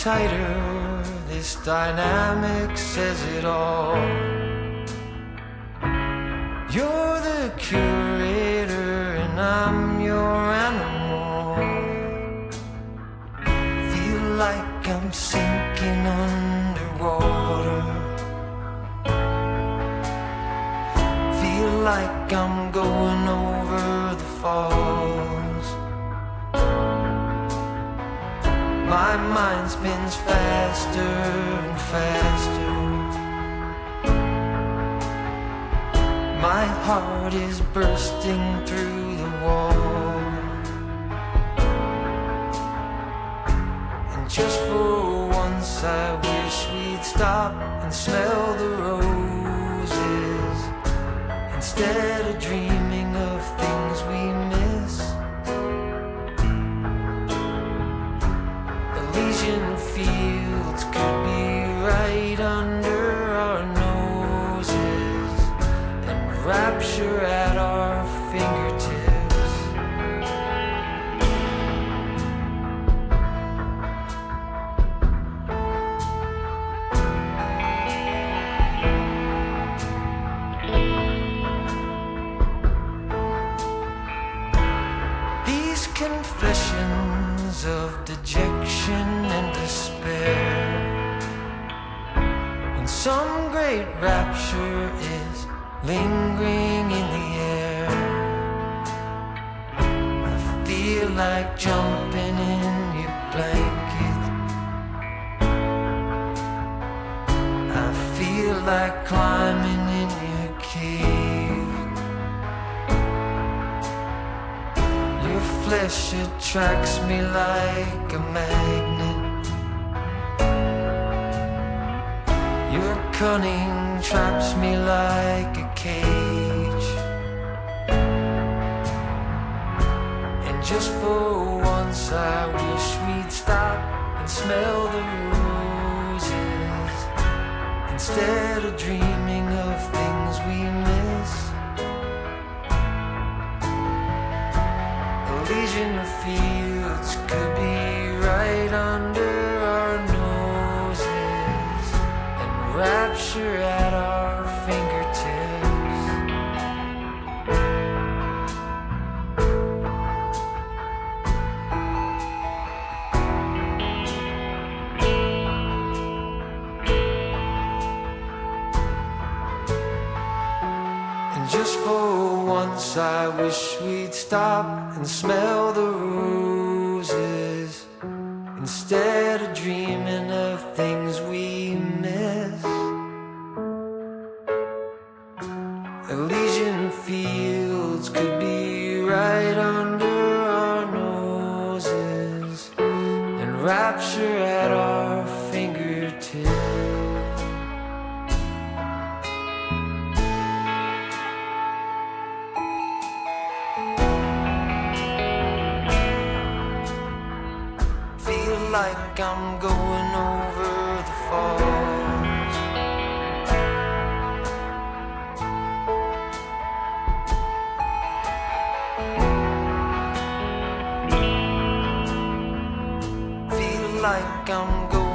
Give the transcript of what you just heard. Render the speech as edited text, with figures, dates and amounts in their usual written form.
tighter. This dynamic says it all. You're the curator and I'm your animal. Feel like I'm sinking underwater. Feel like I'm going over the falls. My mind spins faster and faster. My heart is bursting through the wall. And just for once I wish we'd stop and smell the roses, instead of dreaming of things we miss. Elysian fields could be right under our noses, and rapture at our fingertips. These confessions of dejection and despair, when some great rapture is lingering in the air, I feel like jumping in your blanket. I feel like climbing in your cave. Your flesh attracts me like a magnet. Your cunning traps me like a cage. And just for once I wish we'd stop and smell the roses, instead of dreaming of things we miss. Elysian fields could be right under our noses, and rapture at our fingertips. And just for once I wish we'd stop and smell the roses, instead of dreaming of things we miss. Elysian fields could be right under our noses, and rapture at our fingertips. Feel like I'm going over the falls. Feel like I'm going